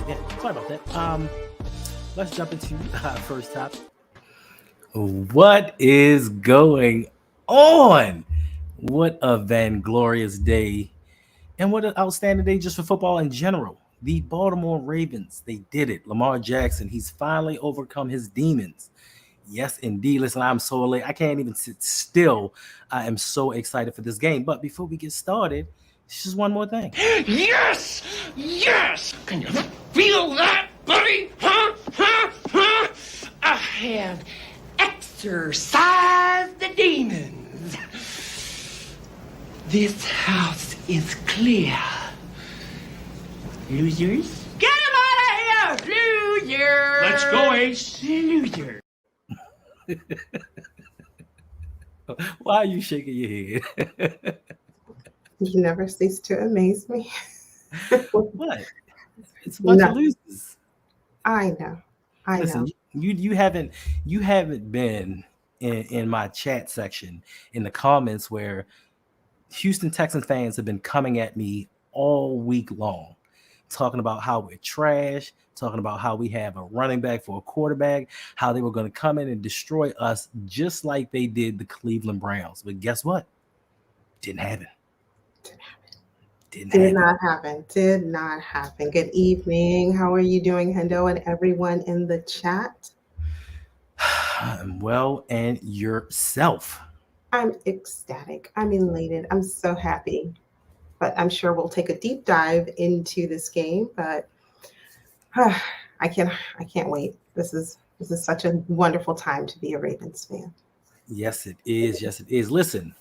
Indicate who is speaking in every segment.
Speaker 1: Yeah, sorry about that. Let's jump into first topic. What is going on? What a glorious day, and what an outstanding day just for football in general. The Baltimore Ravens, they did it. Lamar Jackson, he's finally overcome his demons. Yes, indeed. Listen, I'm so late. I can't even sit still. I am so excited for this game. But before we get started, it's just one more thing.
Speaker 2: Yes! Yes! Can you feel that, buddy? Huh? Huh? Huh? I have exorcised the demons. This house is clear. Losers? Get him out of here! Loser!
Speaker 3: Let's go, Ace.
Speaker 2: Loser.
Speaker 1: Why are you shaking your head?
Speaker 4: You never cease to amaze me.
Speaker 1: What? It's a bunch of losers.
Speaker 4: I know.
Speaker 1: Listen,
Speaker 4: know.
Speaker 1: You haven't been in my chat section in the comments where Houston Texans fans have been coming at me all week long, talking about how we're trash, talking about how we have a running back for a quarterback, how they were going to come in and destroy us just like they did the Cleveland Browns. But guess what? Didn't happen.
Speaker 4: Did not happen. Good evening. How are you doing, Hendo, and everyone in the chat?
Speaker 1: I'm well, and yourself?
Speaker 4: I'm ecstatic. I'm elated. I'm so happy. But I'm sure we'll take a deep dive into this game. But I can't wait. This is such a wonderful time to be a Ravens fan.
Speaker 1: Yes, it is. Yes, it is. Listen,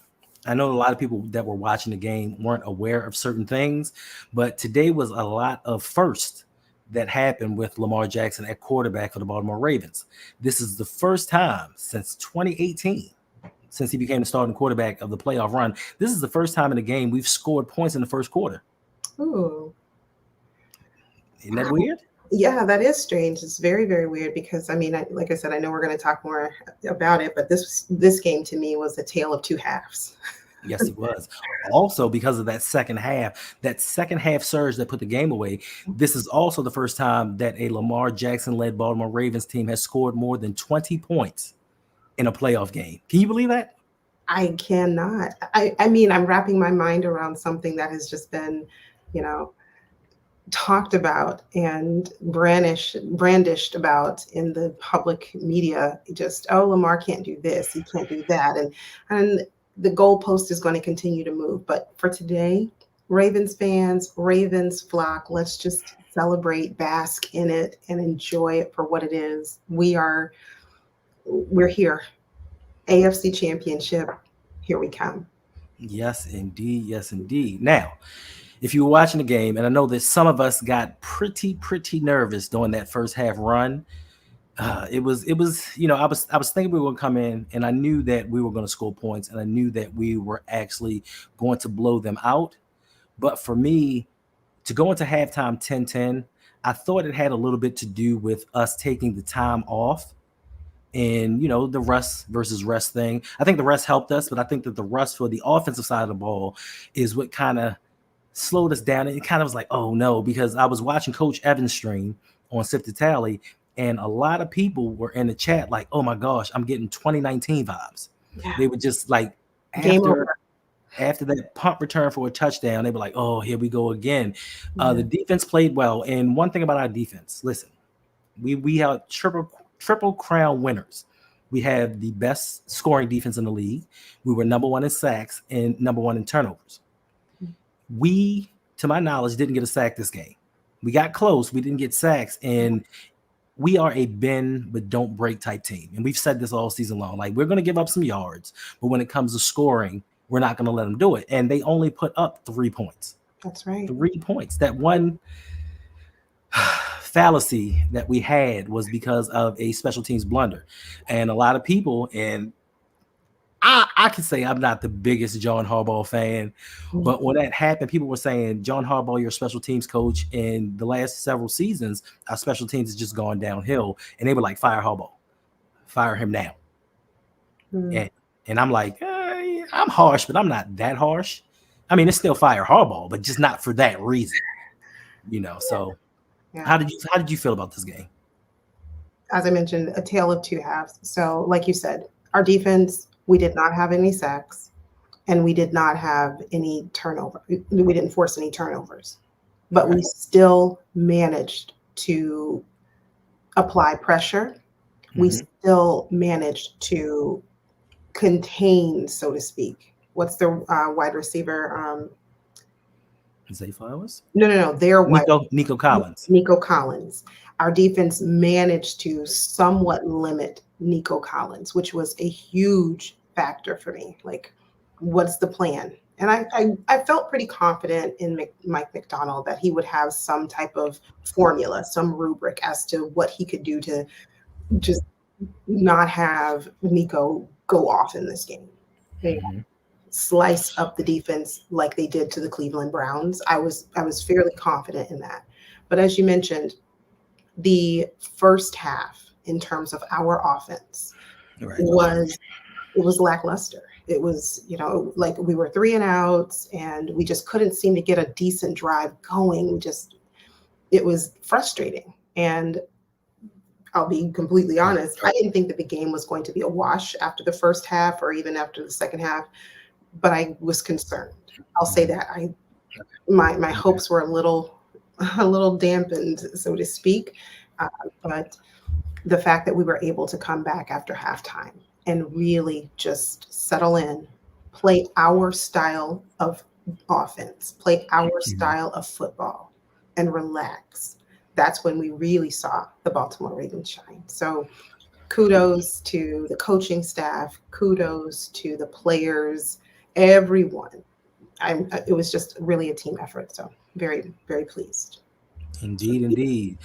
Speaker 1: I know a lot of people that were watching the game weren't aware of certain things, but today was a lot of first that happened with Lamar Jackson at quarterback for the Baltimore Ravens. This is the first time since 2018, since he became the starting quarterback of the playoff run. This is the first time in the game we've scored points in the first quarter.
Speaker 4: Ooh.
Speaker 1: Isn't that weird?
Speaker 4: Yeah, that is strange. It's very, very weird because, I mean, like I said, I know we're going to talk more about it, but this game to me was a tale of two halves.
Speaker 1: Yes, it was. Also, because of that second half surge that put the game away, this is also the first time that a Lamar Jackson-led Baltimore Ravens team has scored more than 20 points in a playoff game. Can you believe that?
Speaker 4: I cannot. I mean, I'm wrapping my mind around something that has just been, talked about and brandished about in the public media. Just, oh, Lamar can't do this, he can't do that, and the goalpost is going to continue to move. But for today, Ravens fans, Ravens flock, let's just celebrate, bask in it, and enjoy it for what it is. We're here. AFC Championship, here we come.
Speaker 1: Yes, indeed. Yes, indeed. Now, if you were watching the game, and I know that some of us got pretty nervous during that first half run, I was thinking we were going to come in, and I knew that we were going to score points, and I knew that we were actually going to blow them out. But for me, to go into halftime 10-10, I thought it had a little bit to do with us taking the time off. And, the rust versus rest thing. I think the rest helped us, but I think that the rust for the offensive side of the ball is what kind of slowed us down. It kind of was like, oh, no, because I was watching Coach Evans' stream on Sip to Tally, and a lot of people were in the chat like, oh, my gosh, I'm getting 2019 vibes. Yeah. They were just like, after that punt return for a touchdown, they were like, oh, here we go again. The defense played well. And one thing about our defense, listen, we have triple crown winners. We have the best scoring defense in the league. We were number one in sacks and number one in turnovers. We, to my knowledge, didn't get a sack this game. We got close. We didn't get sacks. And we are a bend but don't break type team. And we've said this all season long. Like, we're going to give up some yards, but when it comes to scoring, we're not going to let them do it. And they only put up 3 points.
Speaker 4: That's right.
Speaker 1: 3 points. That one fallacy that we had was because of a special teams blunder. And a lot of people, and I can say I'm not the biggest John Harbaugh fan, but when that happened, people were saying, John Harbaugh, you're a special teams coach. In the last several seasons, our special teams has just gone downhill. And they were like, fire Harbaugh. Fire him now. And I'm like, I'm harsh, but I'm not that harsh. I mean, it's still fire Harbaugh, but just not for that reason. So
Speaker 4: Yeah.
Speaker 1: How did you feel about this game?
Speaker 4: As I mentioned, a tale of two halves. So, like you said, our defense, we did not have any sacks and we did not have any turnover. We didn't force any turnovers, but we still managed to apply pressure. We still managed to contain, so to speak. What's the wide receiver?
Speaker 1: Zay Flowers,
Speaker 4: No. Their wide
Speaker 1: Nico Collins.
Speaker 4: Nico Collins. Our defense managed to somewhat limit Nico Collins, which was a huge factor for me. Like, what's the plan? And I felt pretty confident in Mike McDonald that he would have some type of formula, some rubric as to what he could do to just not have Nico go off in this game. They slice up the defense like they did to the Cleveland Browns. I was fairly confident in that. But as you mentioned, the first half in terms of our offense was lackluster. It was, like we were 3 and outs and we just couldn't seem to get a decent drive going. It was frustrating. And I'll be completely honest, I didn't think that the game was going to be a wash after the first half or even after the second half, but I was concerned. I'll say that. My hopes were a little dampened, so to speak. But the fact that we were able to come back after halftime and really just settle in, play our style of offense, play our style of football, and relax. That's when we really saw the Baltimore Ravens shine. So kudos to the coaching staff, kudos to the players, everyone. It was just really a team effort. So very, very pleased.
Speaker 1: Indeed.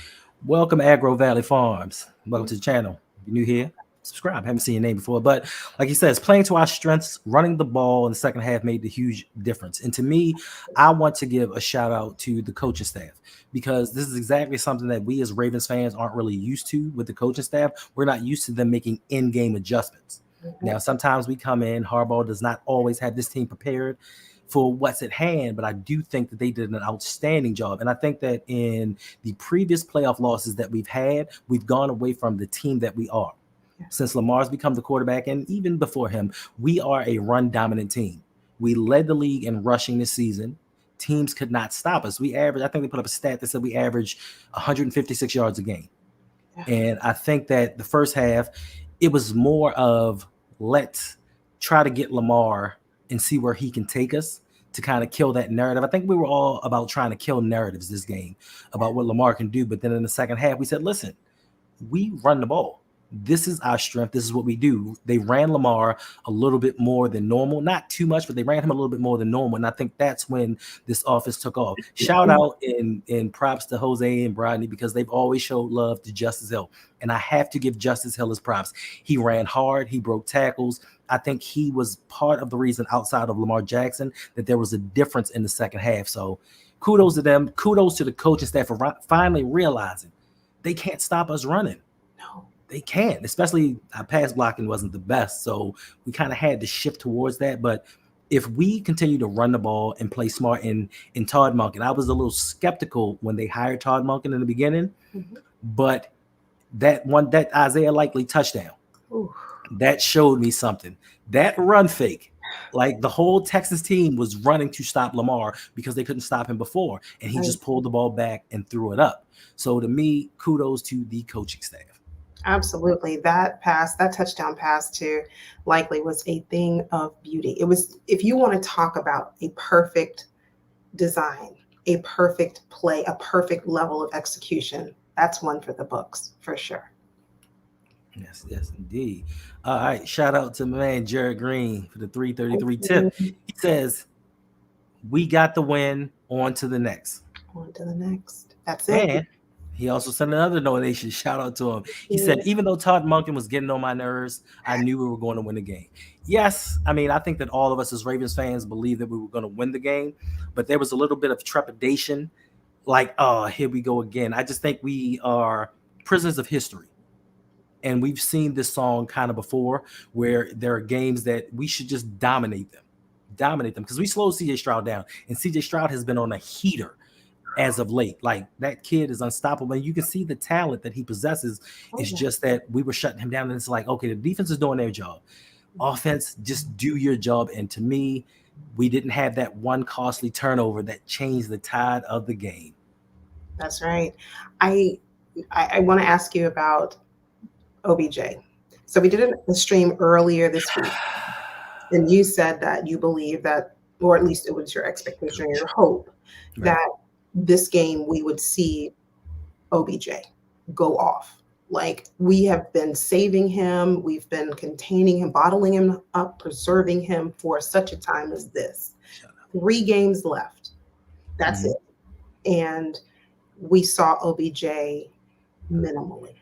Speaker 1: Welcome, Agro Valley Farms. Welcome to the channel. If you're new here, subscribe. Haven't seen your name before, but like he says, playing to our strengths, running the ball in the second half made the huge difference. And to me, I want to give a shout out to the coaching staff because this is exactly something that we as Ravens fans aren't really used to with the coaching staff. We're not used to them making in-game adjustments. Now, sometimes we come in, Harbaugh does not always have this team prepared for what's at hand, but I do think that they did an outstanding job. And I think that in the previous playoff losses that we've had, we've gone away from the team that we are. Since Lamar's become the quarterback, and even before him, we are a run-dominant team. We led the league in rushing this season. Teams could not stop us. I think they put up a stat that said we averaged 156 yards a game. And I think that the first half, it was more of let's try to get Lamar and see where he can take us to kind of kill that narrative. I think we were all about trying to kill narratives this game about what Lamar can do. But then in the second half, we said, listen, we run the ball. This is our strength. This is what we do. They ran Lamar a little bit more than normal. Not too much, but they ran him a little bit more than normal. And I think that's when this offense took off. Shout out and props to Jose and Brodney because they've always showed love to Justice Hill. And I have to give Justice Hill his props. He ran hard. He broke tackles. I think he was part of the reason outside of Lamar Jackson that there was a difference in the second half. So kudos to them. Kudos to the coaching staff for finally realizing they can't stop us running.
Speaker 4: No.
Speaker 1: They can't, especially our pass blocking wasn't the best. So we kind of had to shift towards that. But if we continue to run the ball and play smart in Todd Monken, I was a little skeptical when they hired Todd Monken in the beginning, but that Isaiah Likely touchdown, that showed me something. That run fake, like the whole Texas team was running to stop Lamar because they couldn't stop him before. And he just pulled the ball back and threw it up. So to me, kudos to the coaching staff.
Speaker 4: Absolutely. That touchdown pass to Likely was a thing of beauty. It was, if you want to talk about a perfect design, a perfect play, a perfect level of execution, that's one for the books for sure.
Speaker 1: Yes, indeed. All right. Shout out to my man, Jared Green, for the 333 tip. He says, we got the win. On to the next.
Speaker 4: That's it.
Speaker 1: And he also sent another donation. Shout out to him. He said, even though Todd Monken was getting on my nerves, I knew we were going to win the game. Yes, I mean, I think that all of us as Ravens fans believed that we were going to win the game, but there was a little bit of trepidation, like, oh, here we go again. I just think we are prisoners of history. And we've seen this song kind of before where there are games that we should just dominate them because we slowed CJ Stroud down. And CJ Stroud has been on a heater as of late. Like that kid is unstoppable. And you can see the talent that he possesses. It's just that we were shutting him down. And it's like, okay, the defense is doing their job. Offense, just do your job. And to me, we didn't have that one costly turnover that changed the tide of the game.
Speaker 4: That's right. I want to ask you about OBJ. So we did a stream earlier this week, and you said that you believe that, or at least it was your expectation or your hope, that this game we would see OBJ go off. Like, we have been saving him, we've been containing him, bottling him up, preserving him for such a time as this. 3 games left. That's it. And we saw OBJ minimally.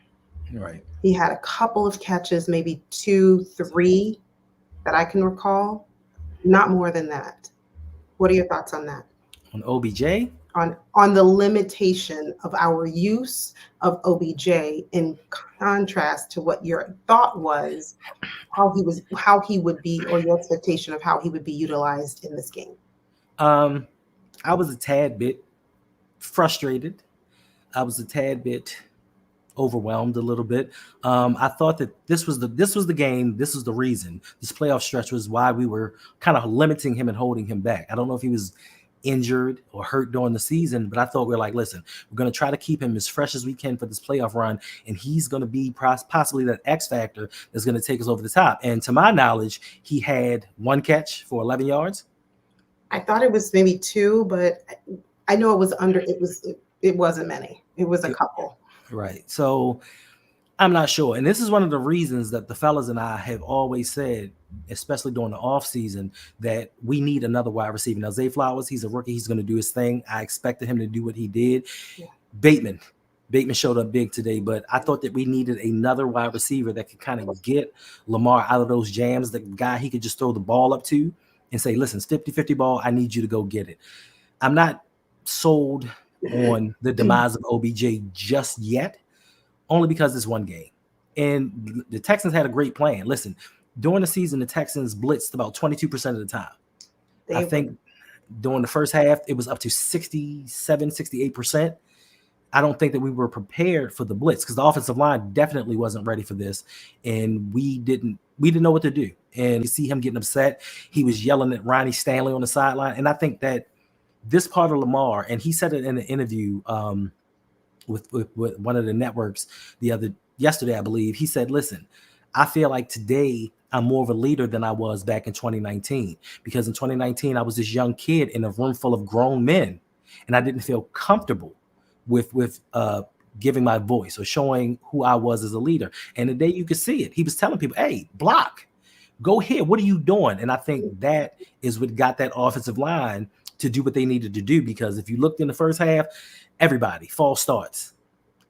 Speaker 1: Right.
Speaker 4: He had a couple of catches, maybe 2, 3 that I can recall. Not more than that. What are your thoughts on that?
Speaker 1: On OBJ?
Speaker 4: On the limitation of our use of OBJ in contrast to what your thought was, how he would be, or your expectation of how he would be utilized in this game.
Speaker 1: I was a tad bit frustrated. I was a tad bit overwhelmed a little bit. I thought that this was the game. This was the reason. This playoff stretch was why we were kind of limiting him and holding him back. I don't know if he was injured or hurt during the season, but I thought we were like, listen, we're going to try to keep him as fresh as we can for this playoff run, and he's going to be possibly that X factor that's going to take us over the top. And to my knowledge, he had 1 catch for 11 yards.
Speaker 4: I thought it was maybe 2, but I know it was under. It wasn't many. It was a couple.
Speaker 1: Right. So I'm not sure. And this is one of the reasons that the fellas and I have always said, especially during the off season, that we need another wide receiver. Now, Zay Flowers, he's a rookie. He's going to do his thing. I expected him to do what he did. Yeah. Bateman showed up big today, but I thought that we needed another wide receiver that could kind of get Lamar out of those jams, the guy he could just throw the ball up to and say, listen, it's 50-50 ball. I need you to go get it. I'm not sold on the demise of OBJ just yet, only because it's 1 game. And the Texans had a great plan. Listen, during the season, the Texans blitzed about 22% of the time. I think during the first half, it was up to 67, 68%. I don't think that we were prepared for the blitz because the offensive line definitely wasn't ready for this. And we didn't know what to do. And you see him getting upset. He was yelling at Ronnie Stanley on the sideline. And I think that this part of Lamar, and he said it in an interview with one of the networks yesterday, I believe. He said, listen, I feel like today I'm more of a leader than I was back in 2019, because in 2019, I was this young kid in a room full of grown men, and I didn't feel comfortable with giving my voice or showing who I was as a leader. And today you could see it. He was telling people, hey, block, go here. What are you doing? And I think that is what got that offensive line to do what they needed to do, because if you looked in the first half, everybody false starts.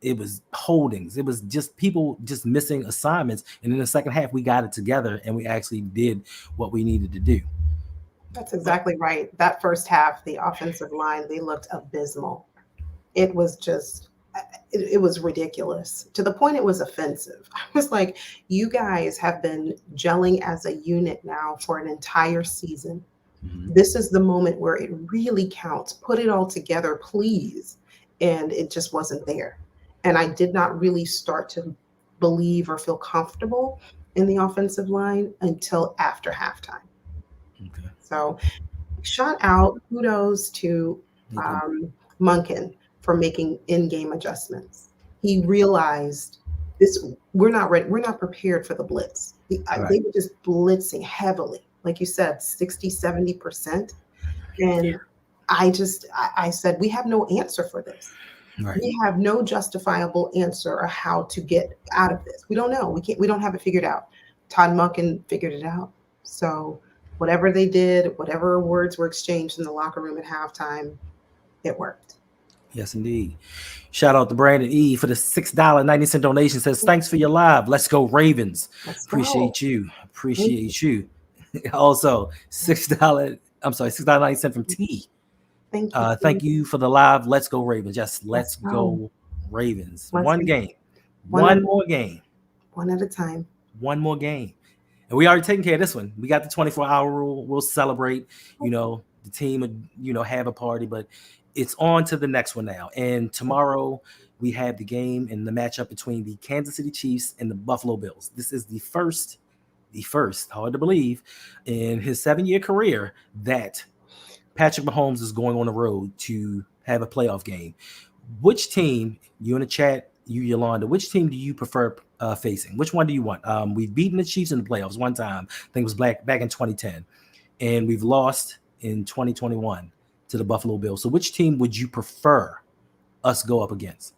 Speaker 1: It was holdings. It was just people just missing assignments. And in the second half, we got it together and we actually did what we needed to do.
Speaker 4: That's exactly right. That first half, the offensive line, they looked abysmal. It was just, it was ridiculous to the point it was offensive. I was like, you guys have been gelling as a unit now for an entire season. Mm-hmm. This is the moment where it really counts. Put it all together, please. And it just wasn't there. And I did not really start to believe or feel comfortable in the offensive line until after halftime. Okay. So shout out, kudos to Monken for making in-game adjustments. He realized this, we're not ready. We're not prepared for the blitz. They were just blitzing heavily. Like you said, 60, 70%. And I said, we have no answer for this. Right. We have no justifiable answer or how to get out of this. We don't know. We don't have it figured out. Todd Monken figured it out. So whatever they did, whatever words were exchanged in the locker room at halftime, it worked.
Speaker 1: Yes, indeed. Shout out to Brandon E for the $6.90 donation. Says, thanks for your live. Let's go Ravens. Appreciate you. Appreciate you. Also, $6.90 from T.
Speaker 4: Thank you.
Speaker 1: Thank you for the live. Let's go Ravens. Yes, let's go Ravens. One game. One more game.
Speaker 4: One at a time.
Speaker 1: One more game. And we already taken care of this one. We got the 24-hour rule. We'll celebrate, the the team would, have a party, but it's on to the next one now. And tomorrow we have the game and the matchup between the Kansas City Chiefs and the Buffalo Bills. This is the first, hard to believe, in his 7-year career that Patrick Mahomes is going on the road to have a playoff game. Which team, you in the chat, you Yolanda, which team do you prefer facing? Which one do you want? We've beaten the Chiefs in the playoffs one time. I think it was back in 2010. And we've lost in 2021 to the Buffalo Bills. So which team would you prefer us go up against?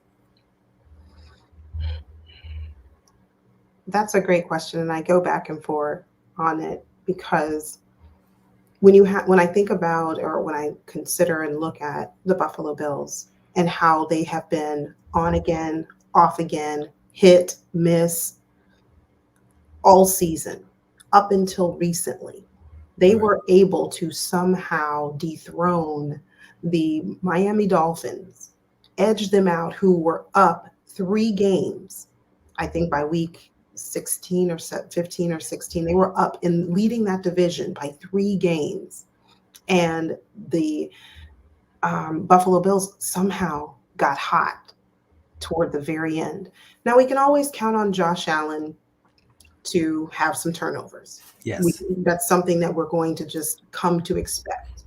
Speaker 4: That's a great question, and I go back and forth on it because when I think about, or when I consider and look at the Buffalo Bills and how they have been on again, off again, hit, miss all season up until recently, they were able to somehow dethrone the Miami Dolphins, edge them out, who were up 3 games, I think by week 16 or 15 or 16. They were up in leading that division by 3 games. And the Buffalo Bills somehow got hot toward the very end. Now, we can always count on Josh Allen to have some turnovers.
Speaker 1: Yes.
Speaker 4: That's something that we're going to just come to expect.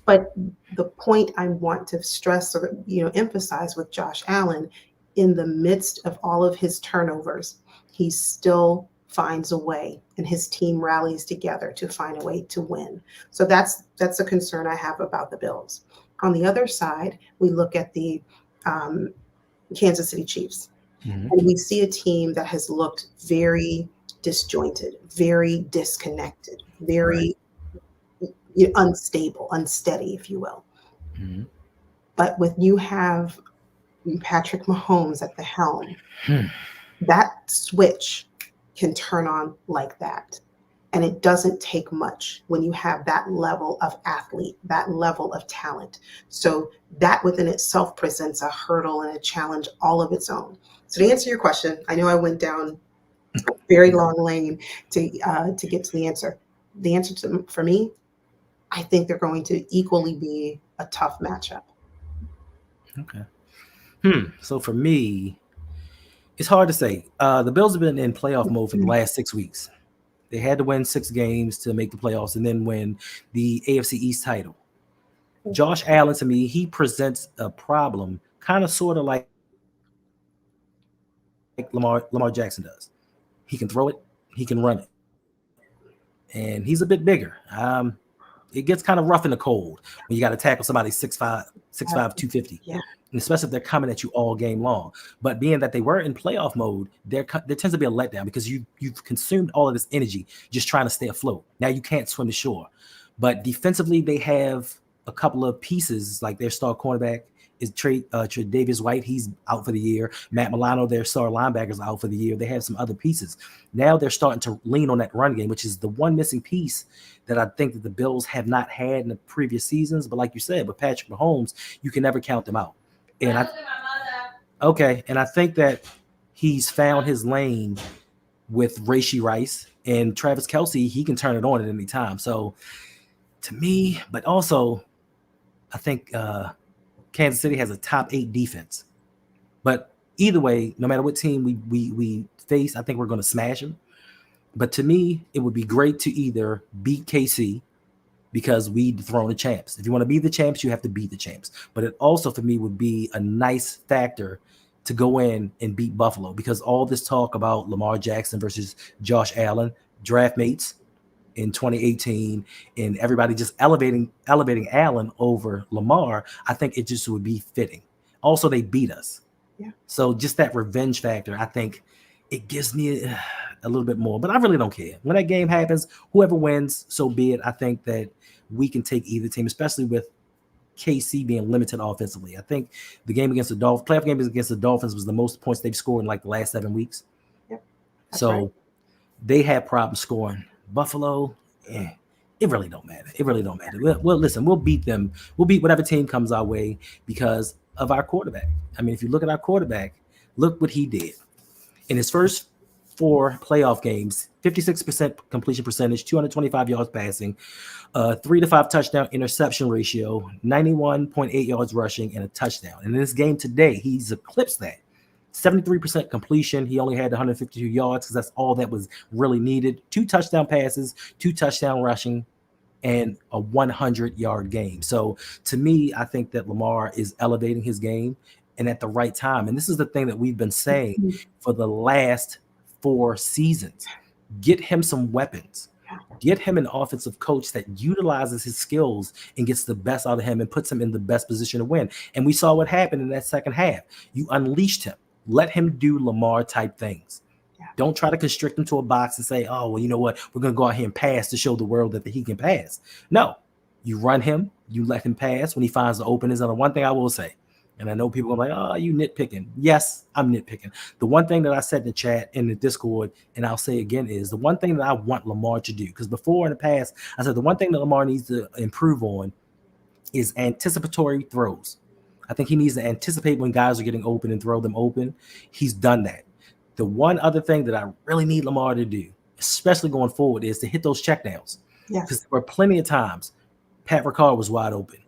Speaker 4: But the point I want to stress or emphasize with Josh Allen, in the midst of all of his turnovers, he still finds a way, and his team rallies together to find a way to win. So that's a concern I have about the Bills. On the other side, we look at the Kansas City Chiefs, and we see a team that has looked very disjointed, very disconnected, very unstable, unsteady, if you will. But when you have Patrick Mahomes at the helm, that switch can turn on like that. And it doesn't take much when you have that level of athlete, that level of talent. So that within itself presents a hurdle and a challenge all of its own. So to answer your question, I know I went down a very long lane to get to the answer. The answer for me, I think they're going to equally be a tough matchup.
Speaker 1: Okay. So for me, it's hard to say. The Bills have been in playoff mode for the last 6 weeks. They had to win 6 games to make the playoffs and then win the AFC East title. Josh Allen, to me, he presents a problem, kind of sort of like Lamar Jackson does. He can throw it, he can run it, and he's a bit bigger. It gets kind of rough in the cold when you got to tackle somebody 6'5", 250.
Speaker 4: Yeah.
Speaker 1: And especially if they're coming at you all game long. But being that they were in playoff mode, there tends to be a letdown because you've consumed all of this energy just trying to stay afloat. Now you can't swim to shore. But defensively, they have a couple of pieces, like their star cornerback is Tre'Davious White. He's out for the year. Matt Milano, their star linebacker, is out for the year. They have some other pieces. Now they're starting to lean on that run game, which is the one missing piece that I think that the Bills have not had in the previous seasons. But like you said, with Patrick Mahomes, you can never count them out. And I think that he's found his lane with Rashee Rice and Travis Kelce. He can turn it on at any time. So to me, but also I think Kansas City has a top 8 defense. But either way, no matter what team we face, I think we're going to smash them. But to me, it would be great to either beat KC, because we dethrone the champs. If you want to be the champs, you have to beat the champs. But it also, for me, would be a nice factor to go in and beat Buffalo, because all this talk about Lamar Jackson versus Josh Allen, draft mates in 2018, and everybody just elevating Allen over Lamar, I think it just would be fitting. Also, they beat us.
Speaker 4: Yeah.
Speaker 1: So just that revenge factor, I think it gives me a little bit more. But I really don't care. When that game happens, whoever wins, so be it. I think that we can take either team, especially with KC being limited offensively. I think the game against the Dolphins, playoff game against the Dolphins, was the most points they've scored in like the last 7 weeks.
Speaker 4: Yep.
Speaker 1: So
Speaker 4: right.
Speaker 1: They have problems scoring. Buffalo, it really don't matter. It really don't matter. Well, listen, we'll beat them. We'll beat whatever team comes our way because of our quarterback. I mean, if you look at our quarterback, look what he did. In his first 4 playoff games, 56% completion percentage, 225 yards passing, 3 to 5 touchdown interception ratio, 91.8 yards rushing, and a touchdown. And in this game today, he's eclipsed that. 73% completion. He only had 152 yards because that's all that was really needed. 2 touchdown passes, 2 touchdown rushing, and a 100-yard game. So to me, I think that Lamar is elevating his game and at the right time. And this is the thing that we've been saying for the last 4 seasons. Get him some weapons. Get him an offensive coach that utilizes his skills and gets the best out of him and puts him in the best position to win. And we saw what happened in that second half. You unleashed him. Let him do Lamar type things. Don't try to constrict him to a box and say, oh, well, you know what? We're going to go out here and pass to show the world that he can pass. No, you run him. You let him pass when he finds the openings. And the one thing I will say, and I know people are like, oh, you nitpicking. Yes, I'm nitpicking. The one thing that I said in the chat, in the Discord, and I'll say again is the one thing that I want Lamar to do, because before in the past, I said the one thing that Lamar needs to improve on is anticipatory throws. I think he needs to anticipate when guys are getting open and throw them open. He's done that. The one other thing that I really need Lamar to do, especially going forward, is to hit those checkdowns. Because there were plenty of times Pat Ricard was wide open.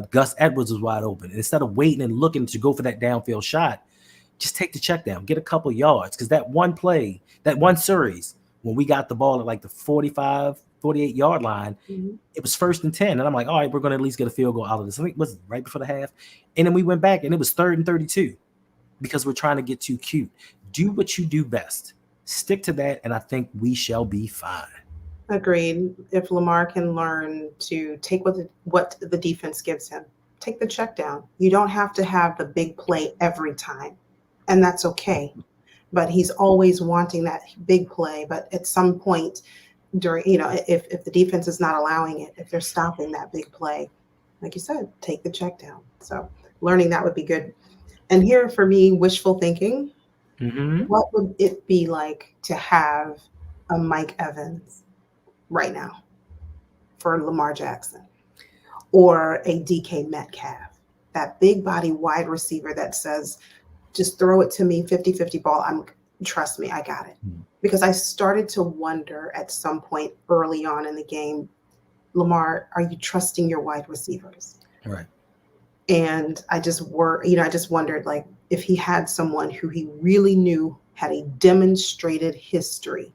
Speaker 1: Gus Edwards was wide open. And instead of waiting and looking to go for that downfield shot, just take the check down, get a couple yards. Because that one play, that one series, when we got the ball at like the 45, 48-yard line, it was 1st and 10. And I'm like, all right, we're going to at least get a field goal out of this. I think it was right before the half. And then we went back and it was 3rd and 32 because we're trying to get too cute. Do what you do best. Stick to that, and I think we shall be fine.
Speaker 4: Agreed. If Lamar can learn to take what the defense gives him, take the check down. You don't have to have the big play every time, and that's okay. But he's always wanting that big play. But at some point during, if the defense is not allowing it, if they're stopping that big play, like you said, take the check down. So learning that would be good. And here for me, wishful thinking. What would it be like to have a Mike Evans right now for Lamar Jackson or a DK Metcalf, that big body wide receiver that says, just throw it to me, 50-50 ball. Trust me, I got it. Because I started to wonder at some point early on in the game, Lamar, are you trusting your wide receivers?
Speaker 1: Right.
Speaker 4: And I just wondered, like, if he had someone who he really knew had a demonstrated history,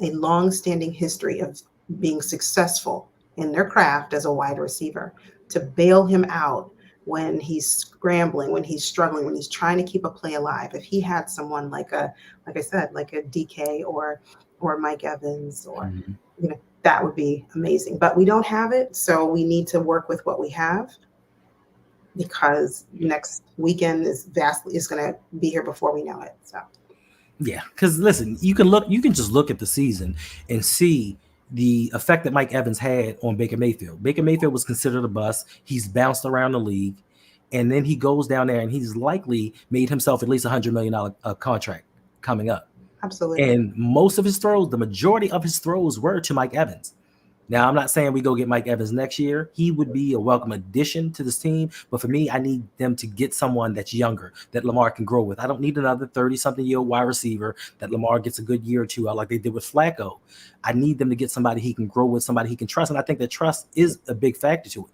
Speaker 4: a long-standing history of being successful in their craft as a wide receiver, to bail him out when he's scrambling, when he's struggling, when he's trying to keep a play alive. If he had someone like a DK or Mike Evans, or that would be amazing. But we don't have it, so we need to work with what we have. Because next weekend is going to be here before we know it. So,
Speaker 1: yeah, because listen, you can just look at the season and see the effect that Mike Evans had on Baker Mayfield. Baker Mayfield was considered a bust. He's bounced around the league, and then he goes down there and he's likely made himself at least $100 million contract coming up.
Speaker 4: Absolutely.
Speaker 1: And most of his throws, the majority of his throws, were to Mike Evans. Now, I'm not saying we go get Mike Evans next year. He would be a welcome addition to this team. But for me, I need them to get someone that's younger, that Lamar can grow with. I don't need another 30-something-year-old wide receiver that Lamar gets a good year or two out like they did with Flacco. I need them to get somebody he can grow with, somebody he can trust. And I think that trust is a big factor to it,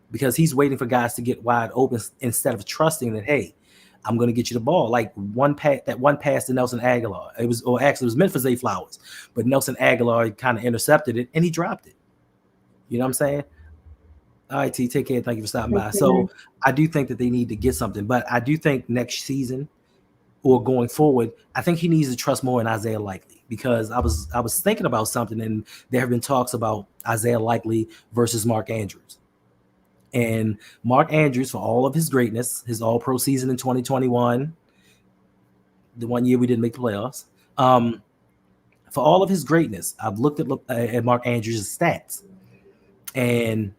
Speaker 1: because he's waiting for guys to get wide open instead of trusting that, hey, I'm going to get you the ball. Like one pass to Nelson Aguilar. It was meant for Zay Flowers, but Nelson Aguilar kind of intercepted it and he dropped it. You know what I'm saying? All right, T, take care. Thank you for stopping by. So I do think that they need to get something, but I do think next season or going forward, I think he needs to trust more in Isaiah Likely, because I was thinking about something, and there have been talks about Isaiah Likely versus Mark Andrews. And Mark Andrews, for all of his greatness, his all-pro season in 2021, the one year we didn't make the playoffs, for all of his greatness, I've looked at Mark Andrews' stats, and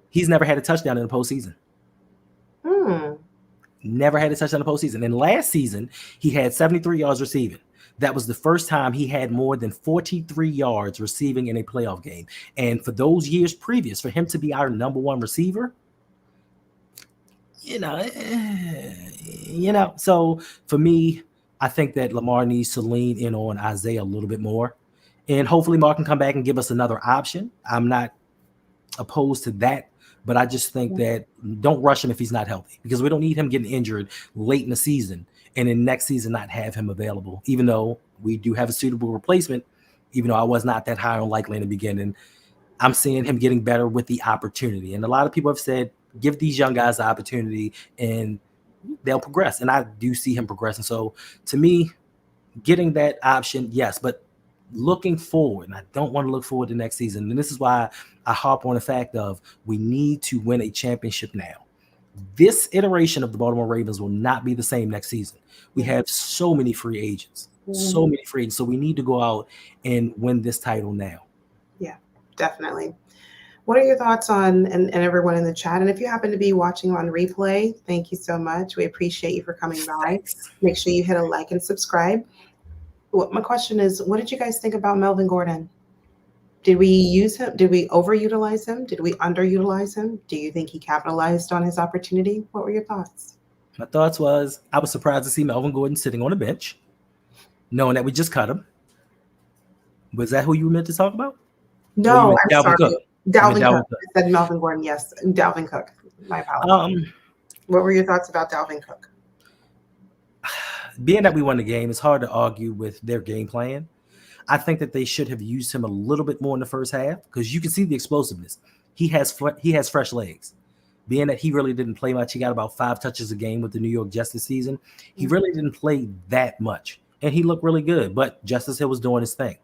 Speaker 1: he's never had a touchdown in the postseason. Never had a touchdown in the postseason. And last season, he had 73 yards receiving. That was the first time he had more than 43 yards receiving in a playoff game. And for those years previous, for him to be our number one receiver, so for me, I think that Lamar needs to lean in on Isaiah a little bit more. And hopefully Mark can come back and give us another option. I'm not opposed to that, but I just think that don't rush him if he's not healthy, because we don't need him getting injured late in the season and then next season not have him available, even though we do have a suitable replacement. Even though I was not that high on Likely in the beginning, I'm seeing him getting better with the opportunity. And a lot of people have said, give these young guys the opportunity and they'll progress. And I do see him progressing. So to me, getting that option, yes, but looking forward, and I don't want to look forward to next season. And this is why I harp on the fact of we need to win a championship now. This iteration of the Baltimore Ravens will not be the same next season. We have so many free agents, so many free agents. So we need to go out and win this title now.
Speaker 4: Yeah, definitely. What are your thoughts on, and everyone in the chat? And if you happen to be watching on replay, thank you so much. We appreciate you for coming by.
Speaker 1: Thanks.
Speaker 4: Make sure you hit a like and subscribe. My question is, what did you guys think about Melvin Gordon? Did we use him? Did we overutilize him? Did we underutilize him? Do you think he capitalized on his opportunity? What were your thoughts?
Speaker 1: My thoughts was I was surprised to see Melvin Gordon sitting on the bench, knowing that we just cut him. Was that who you were meant to talk about?
Speaker 4: No, I'm
Speaker 1: Dalvin
Speaker 4: sorry.
Speaker 1: Cook?
Speaker 4: Dalvin
Speaker 1: Dalvin
Speaker 4: Cook.
Speaker 1: Cook.
Speaker 4: I said Melvin Gordon. Yes, Dalvin Cook. My apologies. What were your thoughts about Dalvin Cook?
Speaker 1: Being that we won the game, it's hard to argue with their game plan. I think that they should have used him a little bit more in the first half, because you can see the explosiveness. He has fresh legs. Being that he really didn't play much, he got about 5 touches a game with the New York Jets this season. He really didn't play that much, and he looked really good. But Justice Hill was doing his thing.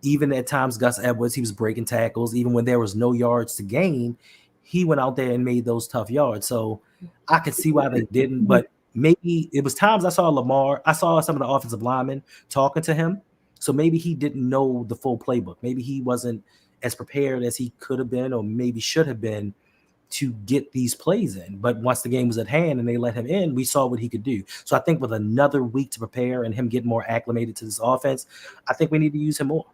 Speaker 1: Even at times, Gus Edwards, he was breaking tackles. Even when there was no yards to gain, he went out there and made those tough yards. So I could see why they didn't, but maybe it was times I saw Lamar. I saw some of the offensive linemen talking to him. So maybe he didn't know the full playbook. Maybe he wasn't as prepared as he could have been or maybe should have been to get these plays in. But once the game was at hand and they let him in, we saw what he could do. So I think with another week to prepare and him getting more acclimated to this offense, I think we need to use him more.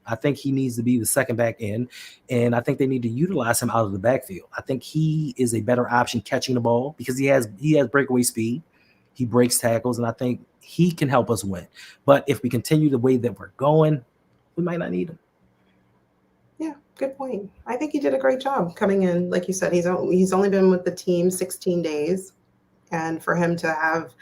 Speaker 1: I think he needs to be the second back in, and I think they need to utilize him out of the backfield. I think he is a better option catching the ball because he has breakaway speed. He breaks tackles, and I think he can help us win. But if we continue the way that we're going, we might not need him.
Speaker 4: Yeah, good point. I think he did a great job coming in. Like you said, he's only been with the team 16 days, and for him to have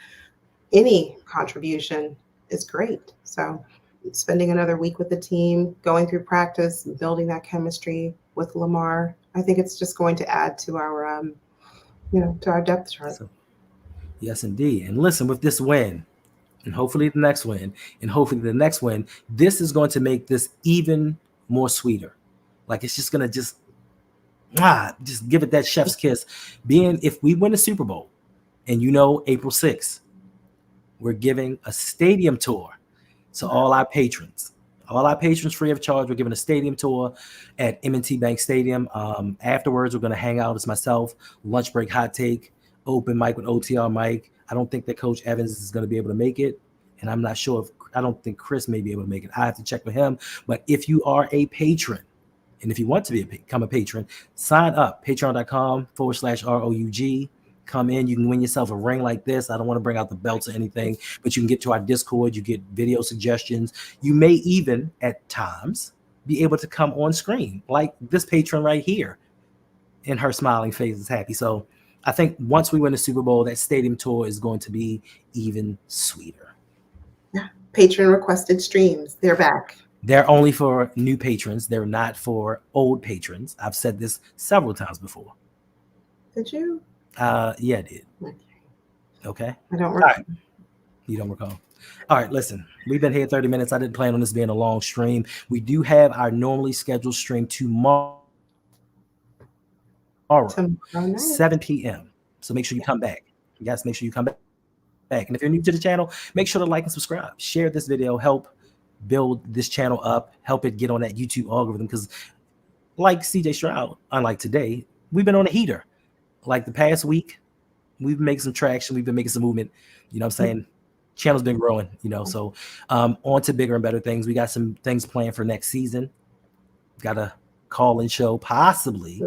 Speaker 4: any contribution is great. So spending another week with the team, going through practice, building that chemistry with Lamar, I think it's just going to add to our, to our depth chart.
Speaker 1: So, yes, indeed. And listen, with this win, and hopefully the next win, and hopefully the next win, this is going to make this even more sweeter. Like it's just going to just give it that chef's kiss. If we win the Super Bowl, and April 6th, we're giving a stadium tour. So all our patrons free of charge. We're giving a stadium tour at M&T Bank Stadium. Afterwards, we're going to hang out as myself, lunch break, hot take, open mic with OTR Mike. I don't think that Coach Evans is going to be able to make it. And I'm not sure I don't think Chris may be able to make it. I have to check with him. But if you are a patron, and if you want to become a patron, sign up, patreon.com/ROUG. Come in, you can win yourself a ring like this. I don't want to bring out the belts or anything, but you can get to our Discord. You get video suggestions. You may even at times be able to come on screen like this patron right here, and her smiling face is happy. So I think once we win the Super Bowl, that stadium tour is going to be even sweeter.
Speaker 4: Yeah, patron requested streams. They're back.
Speaker 1: They're only for new patrons. They're not for old patrons. I've said this several times before.
Speaker 4: Did you?
Speaker 1: Yeah, I did. Okay.
Speaker 4: I don't recall.
Speaker 1: Right. You don't recall. All right, listen. We've been here 30 minutes. I didn't plan on this being a long stream. We do have our normally scheduled stream tomorrow, 7 p.m. So make sure you come back. Yes, make sure you come back. And if you're new to the channel, make sure to like and subscribe. Share this video. Help build this channel up. Help it get on that YouTube algorithm. Because like CJ Stroud, unlike today, we've been on a heater. Like the past week, we've been making some traction. We've been making some movement. You know what I'm saying? Channel's been growing, So on to bigger and better things. We got some things planned for next season. Got a call-in show, possibly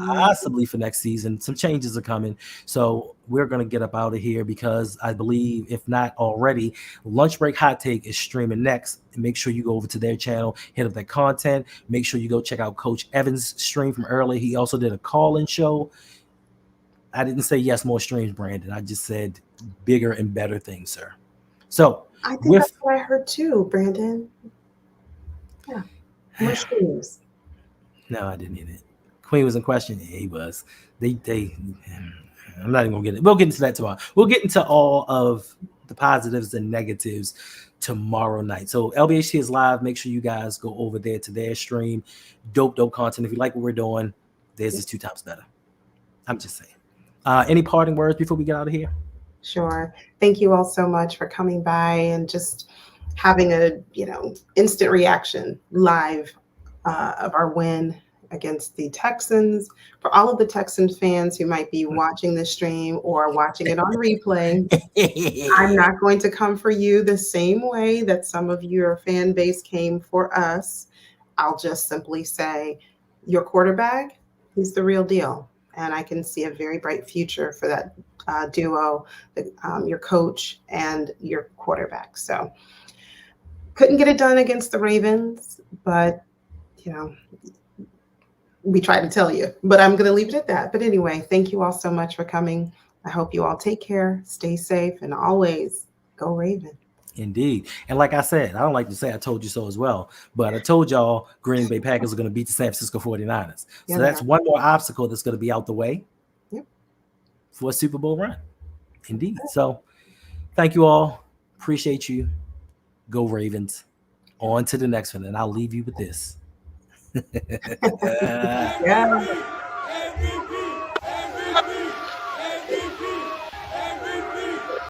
Speaker 1: possibly for next season. Some changes are coming. So we're going to get up out of here because I believe, if not already, Lunch Break Hot Take is streaming next. And make sure you go over to their channel, hit up their content. Make sure you go check out Coach Evans' stream from earlier. He also did a call-in show. I didn't say yes, more streams, Brandon. I just said bigger and better things, sir. So
Speaker 4: I think that's what I heard too, Brandon. Yeah, more streams.
Speaker 1: No, I didn't hear it. Queen was in question. Yeah, he was. They. I'm not even gonna get it. We'll get into that tomorrow. We'll get into all of the positives and negatives tomorrow night. So LBHT is live. Make sure you guys go over there to their stream. Dope content. If you like what we're doing, theirs is 2 times better. I'm just saying. Any parting words before we get out of here?
Speaker 4: Sure. Thank you all so much for coming by and just having a instant reaction live of our win against the Texans. For all of the Texans fans who might be watching this stream or watching it on replay, I'm not going to come for you the same way that some of your fan base came for us. I'll just simply say your quarterback, he's the real deal. And I can see a very bright future for that duo, your coach and your quarterback. So couldn't get it done against the Ravens, but we tried to tell you. But I'm going to leave it at that. But anyway, thank you all so much for coming. I hope you all take care, stay safe, and always go Raven.
Speaker 1: Indeed. And like I said, I don't like to say I told you so as well, but I told y'all Green Bay Packers are going to beat the San Francisco 49ers. So that's one more obstacle that's going to be out the way for a Super Bowl run. Indeed. So thank you all. Appreciate you. Go Ravens. On to the next one. And I'll leave you with this.
Speaker 4: Yeah.